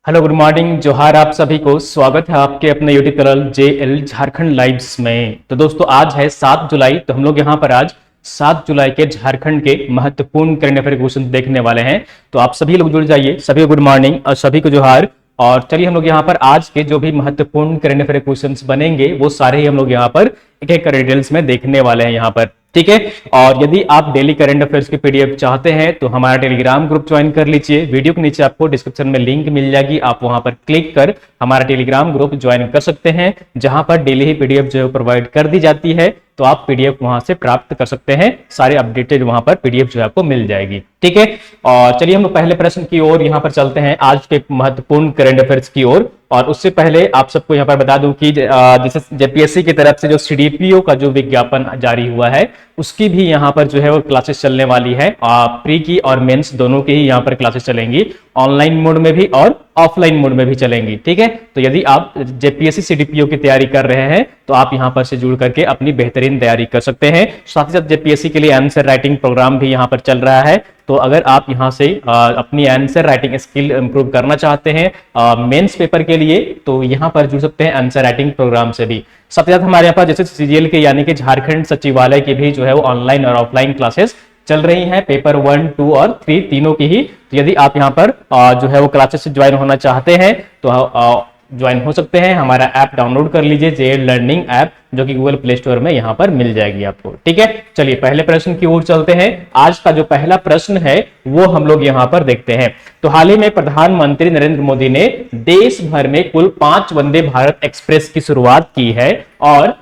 Hello good morning जोहार आप सभी को स्वागत है आपके अपने YouTube channel JL Jharkhand lives में। तो दोस्तों आज है 7 जुलाई। तो हम लोग यहाँ पर आज 7 जुलाई के झारखंड के महत्वपूर्ण करंट अफेयर क्वेश्चन देखने वाले हैं। तो आप सभी लोग जुड़ जाइए, सभी को गुड मॉर्निंग और सभी को जोहार। और चलिए हम लोग यहाँ पर आज के जो भी महत्वपूर्ण करंट अफेयर क्वेश्चंस बनेंगे वो सारे ही हम लोग यहाँ पर एक एक डिटेल्स में देखने वाले हैं यहाँ पर, ठीक है। और यदि आप डेली करंट अफेयर्स की पीडीएफ चाहते हैं तो हमारा टेलीग्राम ग्रुप ज्वाइन कर लीजिए। वीडियो के नीचे आपको डिस्क्रिप्शन में लिंक मिल जाएगी, आप वहां पर क्लिक कर हमारा टेलीग्राम ग्रुप ज्वाइन कर सकते हैं, जहां पर डेली ही पीडीएफ जो प्रोवाइड कर दी जाती है। तो आप पीडीएफ वहां से प्राप्त कर सकते हैं, सारे अपडेटेड वहां पर पीडीएफ जो है आपको मिल जाएगी, ठीक है। और चलिए हम पहले प्रश्न की ओर यहाँ पर चलते हैं, आज के महत्वपूर्ण करंट अफेयर्स की ओर। और उससे पहले आप सबको यहाँ पर बता दूं कि जैसे जेपीएससी की तरफ से जो सीडीपीओ का जो विज्ञापन जारी हुआ है उसकी भी यहाँ पर जो है वो क्लासेस चलने वाली है। प्री की और मेंस दोनों की ही यहाँ पर क्लासेस चलेंगी, ऑनलाइन मोड में भी और ऑफलाइन मोड में भी चलेंगी, ठीक है। तो यदि आप जेपीएससी सीडीपीओ की तैयारी कर रहे हैं तो आप यहाँ पर से जुड़ करके अपनी बेहतरीन तैयारी कर सकते हैं। साथ ही साथ जेपीएससी के लिए आंसर राइटिंग प्रोग्राम भी यहाँ पर चल रहा है। तो अगर आप यहाँ से अपनी आंसर राइटिंग स्किल इंप्रूव करना चाहते हैं मेंस पेपर के लिए, तो यहाँ पर जुड़ सकते हैं आंसर राइटिंग प्रोग्राम से भी। साथ ही साथ हमारे यहाँ पर जैसे सीजीएल के यानी कि झारखंड सचिवालय की भी जो है वो ऑनलाइन और ऑफलाइन क्लासेस चल रही हैं, पेपर 1, 2 और 3 तीनों की ही। तो यदि आप यहाँ पर जो है वो क्लासेस से ज्वाइन होना चाहते हैं तो ज्वाइन हो सकते हैं। हमारा ऐप डाउनलोड कर लीजिए, जेएल लर्निंग ऐप, जो कि गूगल प्ले स्टोर में यहाँ पर मिल जाएगी आपको, ठीक है। चलिए पहले प्रश्न की ओर चलते हैं। आज का जो पहला प्रश्न है वो हम लोग यहाँ पर देखते हैं। तो हाल ही में प्रधानमंत्री नरेंद्र मोदी ने देश भर में कुल 5 वंदे भारत एक्सप्रेस की शुरुआत की है और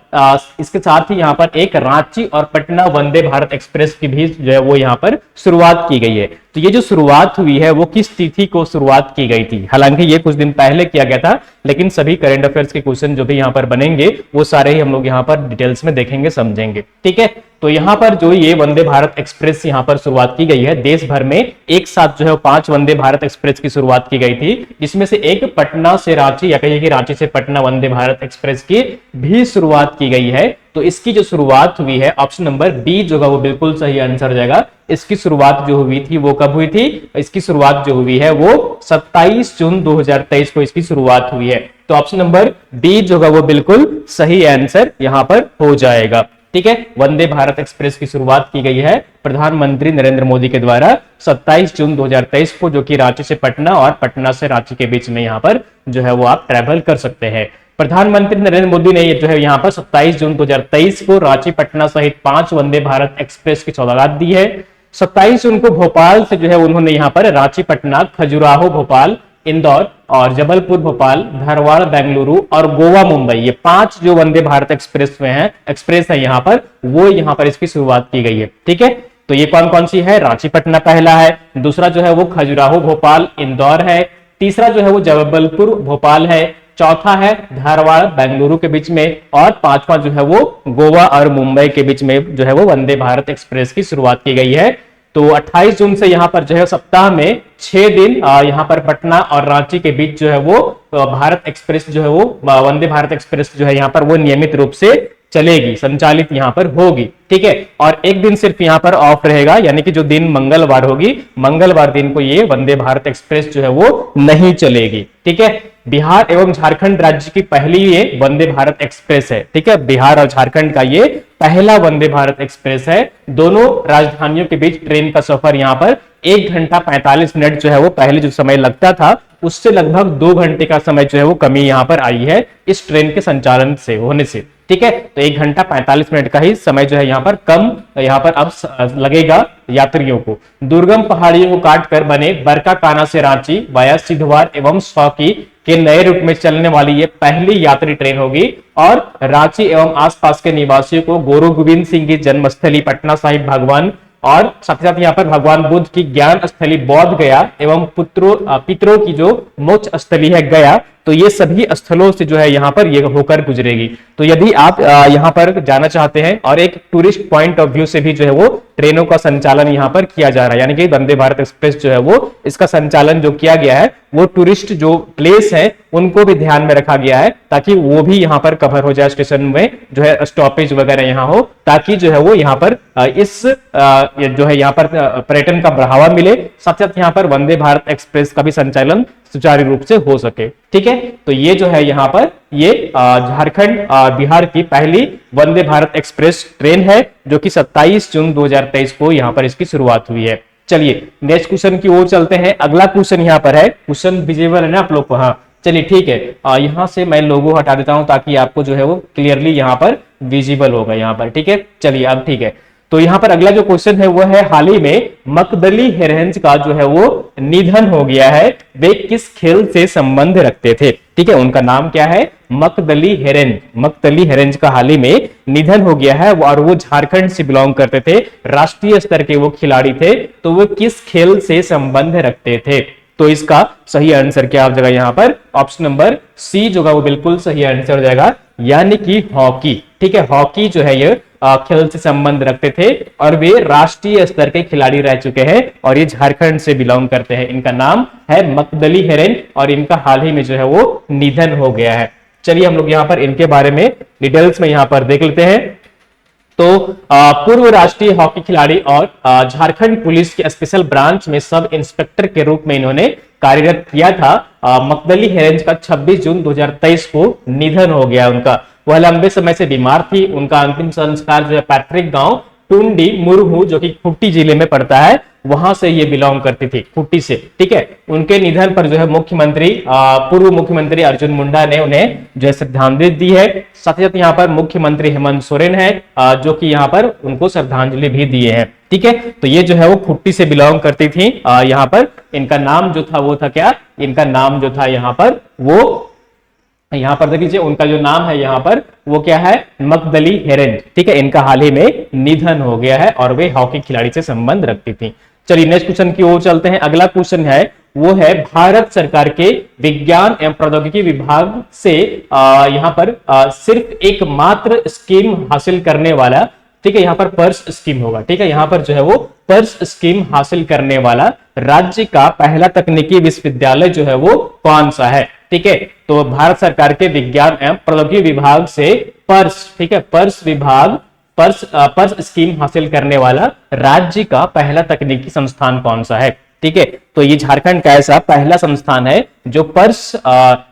इसके साथ ही यहाँ पर एक रांची और पटना वंदे भारत एक्सप्रेस की भी जो है वो यहाँ पर शुरुआत की गई है। तो ये जो शुरुआत हुई है वो किस तिथि को शुरुआत की गई थी? हालांकि ये कुछ दिन पहले किया गया था, लेकिन सभी करंट अफेयर्स के क्वेश्चन जो भी यहाँ पर बनेंगे वो सारे ही हम लोग यहाँ पर डिटेल्स में देखेंगे, समझेंगे, ठीक है। तो यहाँ पर जो ये वंदे भारत एक्सप्रेस यहाँ पर शुरुआत की गई है, देश भर में एक साथ जो है 5 वंदे भारत एक्सप्रेस की शुरुआत की गई थी, जिसमें से एक पटना से रांची या कहिए कि रांची से पटना वंदे भारत एक्सप्रेस की भी शुरुआत की गई है। तो इसकी जो शुरुआत हुई है, ऑप्शन नंबर बी जो है वो बिल्कुल सही आंसर जाएगा। इसकी शुरुआत जो हुई थी वो कब हुई थी? इसकी शुरुआत जो हुई है वो 27 जून 2023 को इसकी शुरुआत हुई है। तो ऑप्शन नंबर बी जो है वो बिल्कुल सही आंसर यहां पर हो जाएगा, ठीक है। वंदे भारत एक्सप्रेस की शुरुआत की गई है प्रधानमंत्री नरेंद्र मोदी के द्वारा 27 जून 2023 को, जो कि रांची से पटना और पटना से रांची के बीच में यहाँ पर जो है वो आप ट्रैवल कर सकते हैं। प्रधानमंत्री नरेंद्र मोदी ने ये जो है यहाँ पर 27 जून 2023 को रांची पटना सहित 5 वंदे भारत एक्सप्रेस की सौगात दी है। 27 जून को भोपाल से जो है उन्होंने यहाँ पर रांची पटना, खजुराहो भोपाल, इंदौर और जबलपुर भोपाल, धारवाड़ बेंगलुरु और गोवा मुंबई, ये 5 जो वंदे भारत एक्सप्रेस है यहाँ पर, वो यहाँ पर इसकी शुरुआत की गई है, ठीक है। तो ये कौन कौन सी है? रांची पटना पहला है, दूसरा जो है वो खजुराहो भोपाल इंदौर है, तीसरा जो है वो जबलपुर भोपाल है, चौथा है धारवाड़ बेंगलुरु के बीच में, और पांचवा जो है वो गोवा और मुंबई के बीच में जो है वो वंदे भारत एक्सप्रेस की शुरुआत की गई है। तो 28 जून से यहाँ पर जो है सप्ताह में 6 दिन यहाँ पर पटना और रांची के बीच जो है वो भारत एक्सप्रेस जो है वो वंदे भारत एक्सप्रेस जो है यहाँ पर वो नियमित रूप से चलेगी, संचालित यहाँ पर होगी, ठीक है। और एक दिन सिर्फ यहाँ पर ऑफ रहेगा, यानी कि जो दिन मंगलवार होगी, मंगलवार दिन को ये वंदे भारत एक्सप्रेस जो है वो नहीं चलेगी, ठीक है। बिहार एवं झारखंड राज्य की पहली ये वंदे भारत एक्सप्रेस है, ठीक है। बिहार और झारखंड का ये पहला वंदे भारत एक्सप्रेस है। दोनों राजधानियों के बीच ट्रेन का सफर यहाँ पर 1 घंटा 45 मिनट जो है वो पहले जो समय लगता था उससे लगभग 2 घंटे का समय जो है वो कमी यहाँ पर आई है इस ट्रेन के संचालन से होने से, ठीक है। तो 1 घंटा 45 मिनट का ही समय जो है यहाँ पर कम यहाँ पर अब लगेगा यात्रियों को। दुर्गम पहाड़ियों को काट कर बने बरकाकाना से रांची वाया सिद्धवार एवं सौकी के नए रूट में चलने वाली ये पहली यात्री ट्रेन होगी और रांची एवं आसपास के निवासियों को गुरु गोविंद सिंह की जन्मस्थली पटना साहिब भगवान और साथ ही साथ यहाँ पर भगवान बुद्ध की ज्ञान स्थली बौद्ध गया एवं पितरों की जो मोक्ष स्थली है गया, तो ये सभी स्थलों से जो है यहाँ पर ये होकर गुजरेगी। तो यदि आप यहाँ पर जाना चाहते हैं और एक टूरिस्ट पॉइंट ऑफ व्यू से भी जो है वो ट्रेनों का संचालन यहाँ पर किया जा रहा है, यानी कि वंदे भारत एक्सप्रेस जो है वो इसका संचालन जो किया गया है वो टूरिस्ट जो प्लेस है उनको भी ध्यान में रखा गया है, ताकि वो भी यहाँ पर कवर हो जाए, स्टेशन में जो है स्टॉपेज वगैरह यहाँ हो, ताकि जो है वो यहाँ पर इस जो है यहाँ पर पर्यटन का बढ़ावा मिले। साथ साथ यहाँ पर वंदे भारत एक्सप्रेस का भी संचालन सुचारू रूप से हो सके। ठीक है, तो ये जो है यहाँ पर ये झारखंड बिहार की पहली वंदे भारत एक्सप्रेस ट्रेन है, जो कि 27 जून 2023 को यहाँ पर इसकी शुरुआत हुई है। चलिए नेक्स्ट क्वेश्चन की ओर चलते हैं। अगला क्वेश्चन यहाँ पर है, क्वेश्चन विजिबल है ना आप लोग को? हाँ चलिए ठीक है, यहां से मैं लोगो हटा देता हूं ताकि आपको जो है वो क्लियरली यहां पर विजिबल होगा यहां पर। ठीक है, चलिए अब ठीक है, तो यहां पर अगला जो क्वेश्चन है वो है, हाल ही में मकदली हेरेंज का जो है वो निधन हो गया है, वे किस खेल से संबंध रखते थे? ठीक है, उनका नाम क्या है? मकदली हेरेंज। मकदली हेरेंज का हाल ही में निधन हो गया है और वो झारखंड से बिलोंग करते थे, राष्ट्रीय स्तर के वो खिलाड़ी थे। तो वो किस खेल से संबंध रखते थे? तो इसका सही आंसर क्या हो जाएगा यहाँ पर? ऑप्शन नंबर सी जो है वो बिल्कुल सही आंसर हो जाएगा, यानी कि हॉकी। ठीक है, हॉकी जो है ये खेल से संबंध रखते थे और वे राष्ट्रीय स्तर के खिलाड़ी रह चुके हैं और ये झारखंड से बिलोंग करते हैं। इनका नाम है मकदली हेरेन और इनका हाल ही में जो है वो निधन हो गया है। चलिए हम लोग यहाँ पर इनके बारे में डिटेल्स में यहाँ पर देख लेते हैं। तो पूर्व राष्ट्रीय हॉकी खिलाड़ी और झारखंड पुलिस के स्पेशल ब्रांच में सब इंस्पेक्टर के रूप में इन्होंने कार्यरत किया था। मकदली हेरेंज का 26 जून 2023 को निधन हो गया उनका। वह लंबे समय से बीमार थी। उनका अंतिम संस्कार जो है पैतृक गांव टुंडी मुरहू जो कि खूंटी जिले में पड़ता है, वहां से ये बिलोंग करती थी, खूंटी से। ठीक है, उनके निधन पर जो है मुख्यमंत्री पूर्व मुख्यमंत्री अर्जुन मुंडा ने उन्हें जो है श्रद्धांजलि दी है। साथ ही साथ यहाँ पर मुख्यमंत्री हेमंत सोरेन है जो कि यहाँ पर उनको श्रद्धांजलि भी दिए हैं। ठीक है, तो ये जो है वो खूंटी से बिलोंग करती थी। यहाँ पर इनका नाम जो था वो था क्या? इनका नाम जो था यहाँ पर वो, यहां पर देख लीजिए उनका जो नाम है यहाँ पर वो क्या है? मकदली हेरेंज। ठीक है, इनका हाल ही में निधन हो गया है और वे हॉकी खिलाड़ी से संबंध रखती थी। चलिए नेक्स्ट क्वेश्चन की ओर चलते हैं। अगला क्वेश्चन है वो है, भारत सरकार के विज्ञान एवं प्रौद्योगिकी विभाग से यहाँ पर सिर्फ एकमात्र स्कीम हासिल करने वाला, ठीक है, यहाँ पर पर्स स्कीम होगा। ठीक है, यहाँ पर जो है वो पर्स स्कीम हासिल करने वाला राज्य का पहला तकनीकी विश्वविद्यालय जो है वो कौन सा है? ठीक है, तो भारत सरकार के विज्ञान एवं प्रौद्योगिकी विभाग से पर्स, ठीक है, पर्स स्कीम हासिल करने वाला राज्य का पहला तकनीकी संस्थान कौन सा है? ठीक है, तो ये झारखंड का ऐसा पहला संस्थान है जो पर्स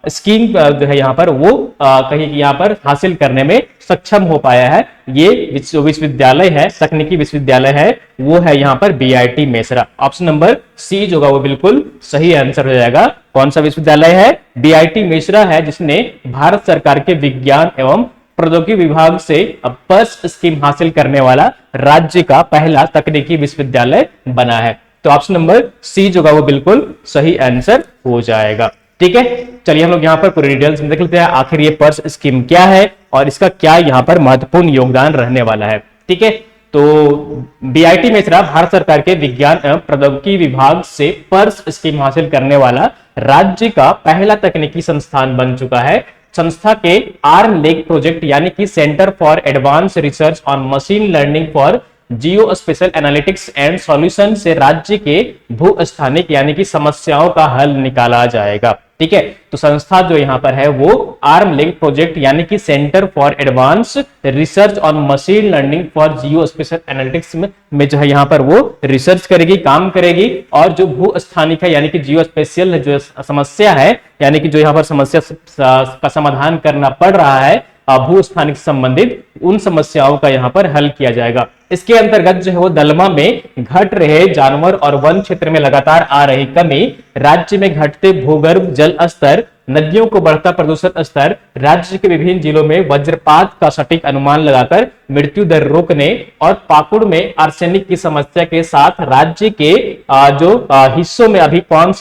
स्कीम जो है यहाँ पर वो कहीं यहाँ पर हासिल करने में सक्षम हो पाया है। ये विश्वविद्यालय है, तकनीकी विश्वविद्यालय है, वो है यहाँ पर BIT Mesra. Option number C जो होगा वो बिल्कुल सही आंसर हो जाएगा। कौन सा विश्वविद्यालय है? बीआईटी मेसरा है, जिसने भारत सरकार के विज्ञान एवं प्रौद्योगिकी विभाग से पर्स स्कीम हासिल करने वाला राज्य का पहला तकनीकी विश्वविद्यालय बना है। तो ऑप्शन नंबर सी जो होगा वो बिल्कुल सही आंसर हो जाएगा। ठीक है, चलिए हम लोग यहाँ पर पूरी डिटेल्स में देख लेते हैं आखिर ये पर्स स्कीम क्या है और इसका क्या यहाँ पर महत्वपूर्ण योगदान रहने वाला है। ठीक है, तो बीआईटी मेसरा भारत सरकार के विज्ञान एवं प्रौद्योगिकी विभाग से पर्स स्कीम हासिल करने वाला राज्य का पहला तकनीकी संस्थान बन चुका है। संस्था के आर्म लेग प्रोजेक्ट यानी कि centre for advance research on machine learning for Jio special analytics and solution से राज्य के भूस्थानिक यानी कि समस्याओं का हल निकाला जाएगा। ठीक है, तो संस्था जो यहाँ पर है वो आर्म लेग प्रोजेक्ट यानी कि centre for advance research on machine learning for Jio special analytics में जो है यहाँ पर वो रिसर्च करेगी, काम करेगी और जो भूस्थानिक है यानी कि जियो स्पेशल जो समस्या है यानी कि जो यहाँ पर समस्या का समाधान करना पड़ रहा है भूस्थानिक संबंधित, उन समस्याओं का यहाँ पर हल किया जाएगा। इसके अंतर्गत जो है वो दलमा में घट रहे जानवर और वन क्षेत्र में लगातार आ रही कमी, राज्य में घटते भूगर्भ जल स्तर, नदियों को बढ़ता प्रदूषण स्तर, राज्य के विभिन्न जिलों में वज्रपात का सटीक अनुमान लगाकर मृत्यु दर रोकने और पाकुड़ में आर्सेनिक की समस्या के साथ राज्य के जो हिस्सों में अभी कौन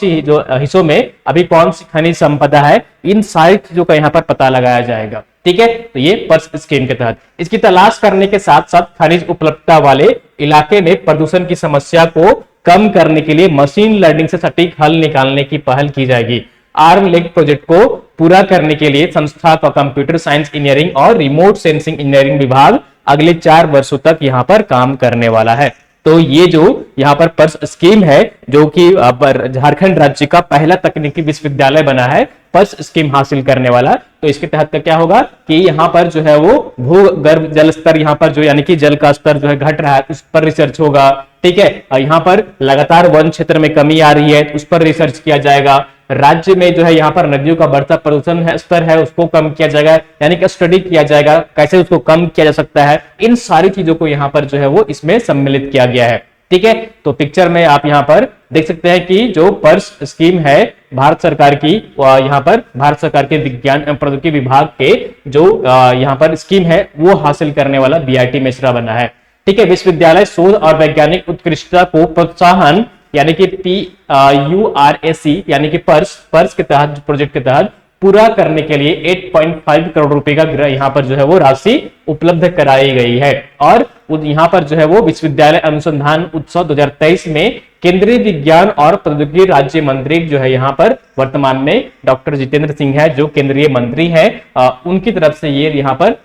सी खनिज संपदा है, इन सारी चीजों का यहाँ पर पता लगाया जाएगा। ठीक है, तो ये पर्स स्कीम के तहत इसकी तलाश करने के साथ साथ खनिज उपलब्धता वाले इलाके में प्रदूषण की समस्या को कम करने के लिए मशीन लर्निंग से सटीक हल निकालने की पहल की जाएगी। आर्म लेग प्रोजेक्ट को पूरा करने के लिए संस्था का कंप्यूटर साइंस इंजीनियरिंग और रिमोट सेंसिंग इंजीनियरिंग विभाग अगले 4 वर्षों तक यहाँ पर काम करने वाला है। तो ये जो यहाँ पर पर्स स्कीम है जो कि झारखंड राज्य का पहला तकनीकी विश्वविद्यालय बना है पर्स स्कीम हासिल करने वाला, तो इसके तहत क्या होगा कि यहाँ पर जो है वो भूगर्भ जल स्तर यहाँ पर जो यानी कि जल का स्तर जो है घट रहा है उस पर रिसर्च होगा। ठीक है, यहाँ पर लगातार वन क्षेत्र में कमी आ रही है उस पर रिसर्च किया जाएगा। राज्य में जो है यहाँ पर नदियों का बढ़ता प्रदूषण है, स्तर है, उसको कम किया जाएगा, यानी कि स्टडी किया जाएगा कैसे उसको कम किया जा सकता है। इन सारी चीजों को यहाँ पर जो है वो इसमें सम्मिलित किया गया है। ठीक है, तो पिक्चर में आप यहाँ पर देख सकते हैं कि जो पर्स स्कीम है भारत सरकार की, यहाँ पर भारत सरकार के विज्ञान एवं प्रौद्योगिकी विभाग के जो यहाँ पर स्कीम है वो हासिल करने वाला बीआईटी मिश्रा बना है। ठीक है, विश्वविद्यालय शोध और वैज्ञानिक उत्कृष्टता को प्रोत्साहन यानी कि PURAC यानी कि पर्स के तहत, प्रोजेक्ट के तहत पूरा करने के लिए 8.5 करोड़ रुपए का यहाँ पर जो है वो राशि उपलब्ध कराई गई है। और यहाँ पर जो है वो विश्वविद्यालय अनुसंधान उत्सव 2023 में केंद्रीय विज्ञान और प्रौद्योगिकी राज्य मंत्री जो है यहाँ पर वर्तमान में डॉक्टर जितेंद्र सिंह है, जो केंद्रीय मंत्री है, उनकी तरफ से ये यहाँ पर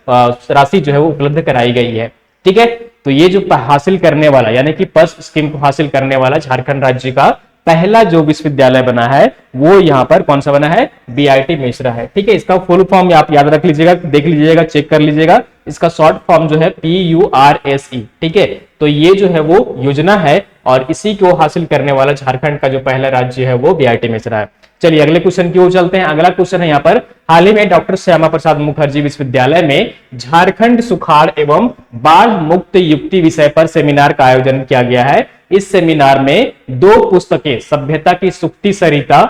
राशि जो है वो उपलब्ध कराई गई है। ठीक है, तो ये जो हासिल करने वाला यानी कि पर्स स्कीम को हासिल करने वाला झारखंड राज्य का पहला जो विश्वविद्यालय बना है वो यहाँ पर कौन सा बना है, बीआईटी मिश्रा है। ठीक है, इसका फुल फॉर्म आप याद रख लीजिएगा, देख लीजिएगा, चेक कर लीजिएगा। इसका शॉर्ट फॉर्म जो है PURAC। ठीक है, तो ये जो है वो योजना है और इसी को हासिल करने वाला झारखंड का जो पहला राज्य है वो बीआईटी मिश्रा है। चलिए अगले क्वेश्चन की ओर चलते हैं। अगला क्वेश्चन है यहाँ पर, हाल ही में डॉक्टर श्यामा प्रसाद मुखर्जी विश्वविद्यालय में झारखंड सुखाड़ एवं बाढ़ मुक्त युक्ति विषय पर सेमिनार का आयोजन किया गया है। इस सेमिनार में 2 पुस्तकें सभ्यता की सुप्ति सरिता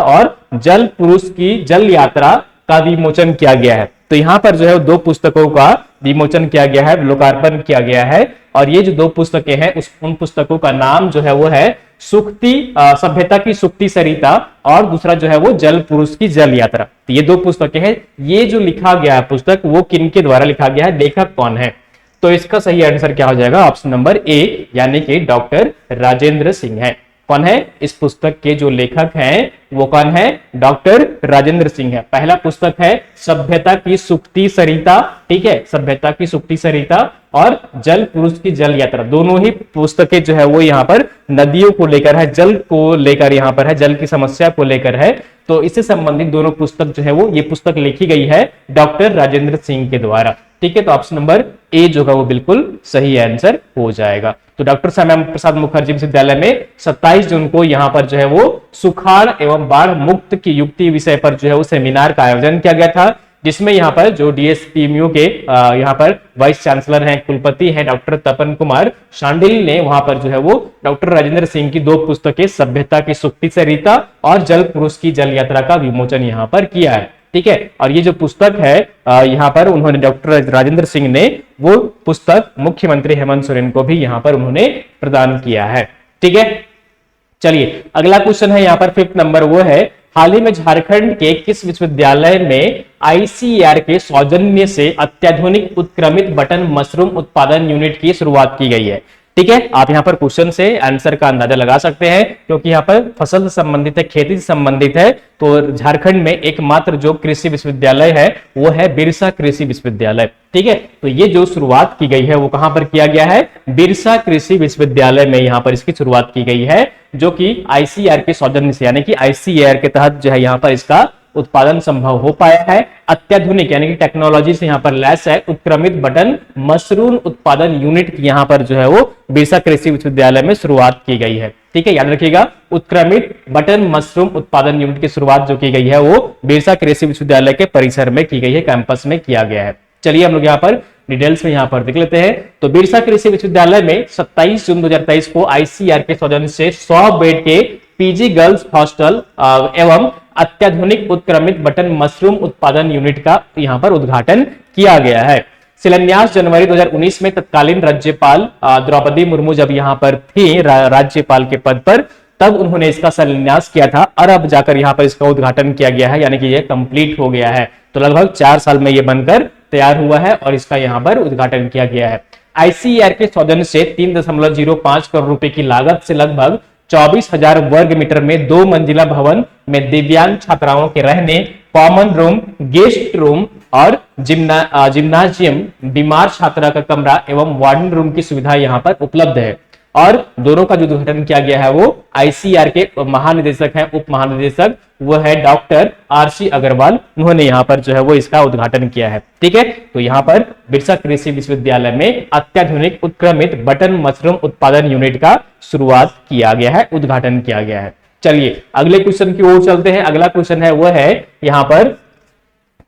और जल पुरुष की जल यात्रा का विमोचन किया गया है। तो यहाँ पर जो है 2 पुस्तकों का विमोचन किया गया है, लोकार्पण किया गया है। और ये जो 2 पुस्तकें हैं उन पुस्तकों का नाम जो है वो है सभ्यता की सुक्ति सरिता और दूसरा जो है वो जल पुरुष की जल यात्रा। तो ये 2 पुस्तकें हैं। ये जो लिखा गया है पुस्तक वो किनके द्वारा लिखा गया है, लेखक कौन है? तो इसका सही आंसर क्या हो जाएगा, ऑप्शन नंबर ए यानी कि डॉक्टर राजेंद्र सिंह है। कौन है इस पुस्तक के जो लेखक हैं वो कौन है, डॉक्टर राजेंद्र सिंह है। पहला पुस्तक है सभ्यता की सुक्ति सरिता। ठीक है, सभ्यता की सुक्ति सरिता और जल पुरुष की जल यात्रा, दोनों ही पुस्तकें जो है वो यहाँ पर नदियों को लेकर है, जल को लेकर यहाँ पर है, जल की समस्या को लेकर है। तो इससे संबंधित दोनों पुस्तक जो है वो ये पुस्तक लिखी गई है डॉक्टर राजेंद्र सिंह के द्वारा। ठीक है, तो ऑप्शन नंबर ए जो है वो बिल्कुल सही आंसर हो जाएगा। तो डॉक्टर श्यामा प्रसाद मुखर्जी विश्वविद्यालय में 27 जून को यहाँ पर जो है वो सुखाड़ एवं बाढ़ मुक्त की युक्ति विषय पर जो है वो सेमिनार का आयोजन किया गया था, जिसमें यहाँ पर जो DSPMU के यहाँ पर वाइस चांसलर हैं, कुलपति हैं डॉक्टर तपन कुमार शांडिल ने वहां पर जो है वो डॉक्टर राजेंद्र सिंह की 2 पुस्तकें सभ्यता की सुक्ति सरिता और जल पुरुष की जल यात्रा का विमोचन यहाँ पर किया है। ठीक है, और ये जो पुस्तक है यहाँ पर उन्होंने डॉक्टर राजेंद्र सिंह ने वो पुस्तक मुख्यमंत्री हेमंत सोरेन को भी यहाँ पर उन्होंने प्रदान किया है। ठीक है, चलिए अगला क्वेश्चन है यहाँ पर 5th नंबर, वो है हाल ही में झारखंड के किस विश्वविद्यालय में ICAR के सौजन्य से अत्याधुनिक उत्क्रमित बटन मशरूम उत्पादन यूनिट की शुरुआत की गई है। ठीक है, आप यहाँ पर क्वेश्चन से आंसर का अंदाजा लगा सकते हैं क्योंकि यहाँ पर फसल से संबंधित है, खेती से संबंधित है। तो झारखंड में एकमात्र जो कृषि विश्वविद्यालय है वो है बिरसा कृषि विश्वविद्यालय। ठीक है, तो ये जो शुरुआत की गई है वो कहां पर किया गया है, बिरसा कृषि विश्वविद्यालय में यहाँ पर इसकी शुरुआत की गई है, जो कि ICAR के सौजन्य से यानी कि ICAR के तहत जो है यहाँ पर इसका उत्पादन संभव हो पाया है। अत्याधुनिक यानी कि टेक्नोलॉजी से यहाँ पर लैस है उत्क्रमित बटन मशरूम उत्पादन यूनिट की यहाँ पर जो है वो बिरसा कृषि विश्वविद्यालय में शुरुआत की गई है। ठीक है, याद रखिएगा उत्क्रमित बटन मशरूम उत्पादन यूनिट की शुरुआत जो की गई है वो बिरसा कृषि विश्वविद्यालय के परिसर में की गई है, कैंपस में किया गया है। चलिए हम लोग यहाँ पर डिटेल्स में यहाँ पर देख लेते हैं। तो बिरसा कृषि विश्वविद्यालय में 27 जून 2023 को ICAR के सौजन्य से 100 बेड के PG गर्ल्स हॉस्टल एवं अत्याधुनिक उत्क्रमित बटन मशरूम उत्पादन यूनिट का यहाँ पर उद्घाटन किया गया है। शिलान्यास जनवरी 2019 में तत्कालीन राज्यपाल द्रौपदी मुर्मू जब यहाँ पर थी राज्यपाल के पद पर, तब उन्होंने इसका शिलान्यास किया था और अब जाकर यहाँ पर इसका उद्घाटन किया गया है, यानी कि ये कंप्लीट हो गया है। तो लगभग 4 साल में ये बनकर तैयार हुआ है और इसका यहाँ पर उद्घाटन किया गया है। ICAR के सौजन्य से 3.05 करोड़ रुपए की लागत से लगभग 24,000 वर्ग मीटर में 2 मंजिला भवन में दिव्यांग छात्राओं के रहने, कॉमन रूम, गेस्ट रूम और जिम्नाजियम, बीमार छात्रा का कमरा एवं वार्डन रूम की सुविधा यहाँ पर उपलब्ध है। और दोनों का जो उद्घाटन किया गया है वो ICAR के महानिदेशक हैं, उप महानिदेशक वो है डॉक्टर आरसी अग्रवाल, उन्होंने यहाँ पर जो है वो इसका उद्घाटन किया है। ठीक है, तो यहाँ पर बिरसा कृषि विश्वविद्यालय में अत्याधुनिक उत्क्रमित बटन मशरूम उत्पादन यूनिट का शुरुआत किया गया है, उद्घाटन किया गया है। चलिए अगले क्वेश्चन की ओर चलते हैं। अगला क्वेश्चन है वो है यहाँ पर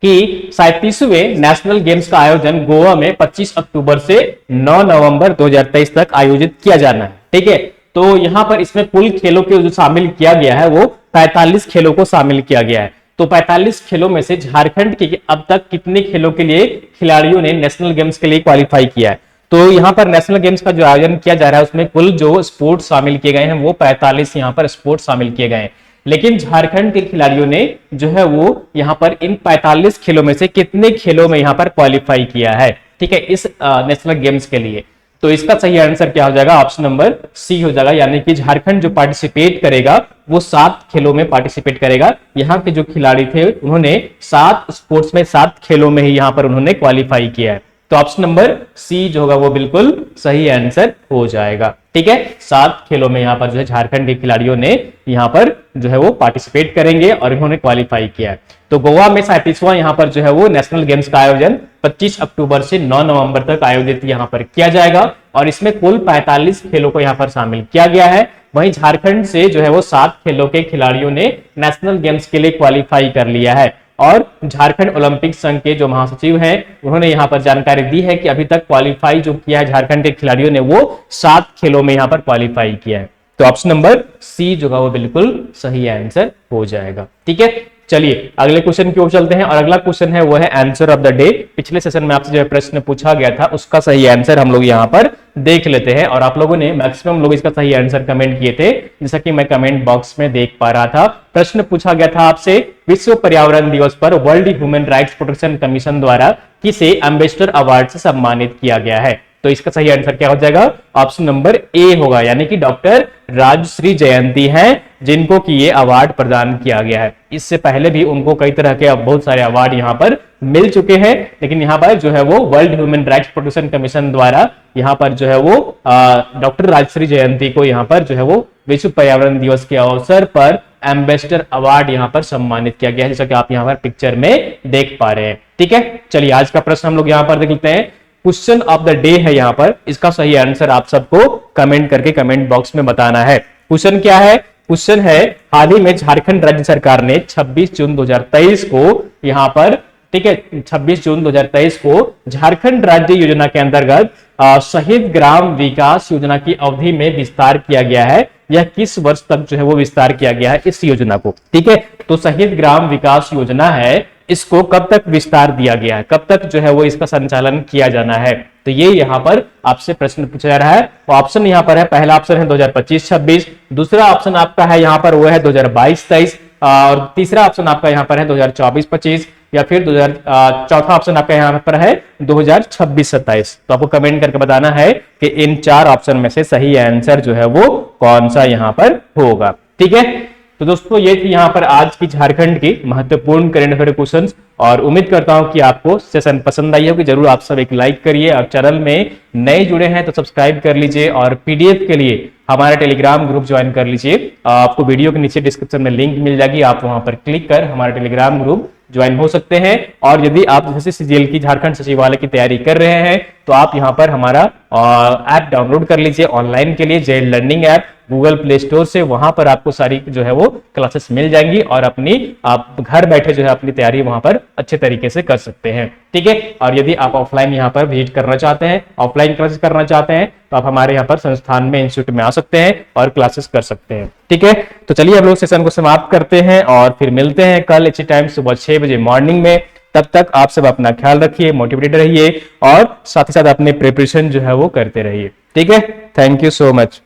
कि 37वें नेशनल गेम्स का आयोजन गोवा में 25 अक्टूबर से 9 नवंबर 2023 तक आयोजित किया जाना है। ठीक है, तो यहां पर इसमें कुल खेलों के जो शामिल किया गया है वो 45 खेलों को शामिल किया गया है। तो 45 खेलों में से झारखंड के अब तक कितने खेलों के लिए खिलाड़ियों ने नेशनल गेम्स के लिए क्वालिफाई किया है? तो यहाँ पर नेशनल गेम्स का जो आयोजन किया जा रहा है उसमें कुल जो स्पोर्ट्स शामिल किए गए हैं वो 45 यहाँ पर स्पोर्ट्स शामिल किए गए हैं। लेकिन झारखंड के खिलाड़ियों ने जो है वो यहाँ पर इन 45 खेलों में से कितने खेलों में यहाँ पर क्वालिफाई किया है? ठीक है, इस नेशनल गेम्स के लिए। तो इसका सही आंसर क्या हो जाएगा? ऑप्शन नंबर सी हो जाएगा, यानी कि झारखंड जो पार्टिसिपेट करेगा वो 7 खेलों में पार्टिसिपेट करेगा। यहाँ के जो खिलाड़ी थे उन्होंने 7 स्पोर्ट्स में 7 खेलों में ही यहाँ पर उन्होंने क्वालिफाई किया है। तो ऑप्शन नंबर सी जो होगा वो बिल्कुल सही आंसर हो जाएगा। ठीक है, 7 खेलों में यहाँ पर जो है झारखंड के खिलाड़ियों ने यहाँ पर जो है वो पार्टिसिपेट करेंगे और इन्होंने क्वालिफाई किया है। तो गोवा में 37वां यहाँ पर जो है वो नेशनल गेम्स का आयोजन 25 अक्टूबर से 9 नवंबर तक आयोजित यहाँ पर किया जाएगा और इसमें कुल 45 खेलों को यहाँ पर शामिल किया गया है। वहीं झारखंड से जो है वो 7 खेलों के खिलाड़ियों ने नेशनल गेम्स के लिए क्वालिफाई कर लिया है और झारखंड ओलंपिक संघ के जो महासचिव हैं उन्होंने यहाँ पर जानकारी दी है कि अभी तक क्वालिफाई जो किया है झारखंड के खिलाड़ियों ने वो 7 खेलों में यहाँ पर क्वालिफाई किया है। तो ऑप्शन नंबर सी जो है वो बिल्कुल सही आंसर हो जाएगा। ठीक है, चलिए अगले क्वेश्चन की ओर चलते हैं और अगला क्वेश्चन है वो है आंसर ऑफ द डे। पिछले सेशन में आपसे जो प्रश्न पूछा गया था उसका सही आंसर हम लोग यहाँ पर देख लेते हैं और आप लोगों ने मैक्सिमम लोग इसका सही आंसर कमेंट किए थे, जैसा कि मैं कमेंट बॉक्स में देख पा रहा था। प्रश्न पूछा गया था आपसे, विश्व पर्यावरण दिवस पर world human rights protection commission द्वारा किसे एम्बेसडर अवार्ड से सम्मानित किया गया है? तो इसका सही आंसर क्या हो जाएगा? ऑप्शन नंबर ए होगा, यानी कि डॉक्टर राजश्री जयंती हैं जिनको कि ये अवार्ड प्रदान किया गया है। इससे पहले भी उनको कई तरह के बहुत सारे अवार्ड यहाँ पर मिल चुके हैं, लेकिन यहाँ पर जो है वो world human rights protection commission द्वारा यहाँ पर जो है वो डॉक्टर राजश्री जयंती को यहाँ पर जो है वो विश्व पर्यावरण दिवस के अवसर पर एम्बेसडर अवार्ड यहाँ पर सम्मानित किया गया है, जैसा कि आप यहाँ पर पिक्चर में देख पा रहे हैं। ठीक है, चलिए आज का प्रश्न हम लोग यहाँ पर देख लेते हैं। क्वेश्चन ऑफ द डे है यहाँ पर, इसका सही आंसर आप सबको कमेंट करके कमेंट बॉक्स में बताना है। क्वेश्चन क्या है? क्वेश्चन है, हाल ही में झारखंड राज्य सरकार ने 26 जून 2023 को यहाँ पर, ठीक है, 26 जून 2023 को झारखंड राज्य योजना के अंतर्गत शहीद ग्राम विकास योजना की अवधि में विस्तार किया गया है। यह किस वर्ष तक जो है वो विस्तार किया गया है इस योजना को? ठीक है, तो शहीद ग्राम विकास योजना है, इसको कब तक विस्तार दिया गया है, कब तक जो है वो इसका संचालन किया जाना है? तो ये यहाँ पर आपसे प्रश्न पूछा जा रहा है। तो ऑप्शन यहाँ पर है, पहला ऑप्शन है 2025-26, दूसरा ऑप्शन आपका है यहाँ पर वो है 2022-23 और तीसरा ऑप्शन आपका यहाँ पर है 2024-25 या फिर चौथा ऑप्शन आपका यहाँ पर है 2026-27। तो आपको कमेंट करके बताना है कि इन 4 ऑप्शन में से सही आंसर जो है वो कौन सा यहाँ पर होगा। ठीक है, तो दोस्तों ये थी यहाँ पर आज की झारखंड की महत्वपूर्ण करंट अफेयर क्वेश्चंस और उम्मीद करता हूं कि आपको सेशन पसंद आई होगी। जरूर आप सब एक लाइक करिए और चैनल में नए जुड़े हैं तो सब्सक्राइब कर लीजिए और पीडीएफ के लिए हमारा टेलीग्राम ग्रुप ज्वाइन कर लीजिए। आपको वीडियो के नीचे डिस्क्रिप्शन में लिंक मिल जाएगी, आप वहां पर क्लिक कर हमारा टेलीग्राम ग्रुप ज्वाइन हो सकते हैं। और यदि आप जैसे सीजीएल की झारखंड सचिवालय की तैयारी कर रहे हैं तो आप यहाँ पर हमारा ऐप डाउनलोड कर लीजिए ऑनलाइन के लिए, जेल learning app Google Play store से, वहां पर आपको सारी जो है वो क्लासेस मिल जाएंगी और अपनी आप घर बैठे जो है अपनी तैयारी वहां पर अच्छे तरीके से कर सकते हैं। ठीक है, और यदि आप ऑफलाइन यहाँ पर विजिट करना चाहते हैं, ऑफलाइन क्लासेस करना चाहते हैं तो आप हमारे यहाँ पर संस्थान में इंस्टीट्यूट में आ सकते हैं और क्लासेस कर सकते हैं। ठीक है, तो चलिए हम लोग सेशन को समाप्त करते हैं और फिर मिलते हैं कल इसी टाइम सुबह 6 बजे मॉर्निंग में। तब तक आप सब अपना ख्याल रखिए, मोटिवेटेड रहिए और साथ ही साथ अपने प्रिपरेशन जो है वो करते रहिए। ठीक है, थैंक यू सो मच।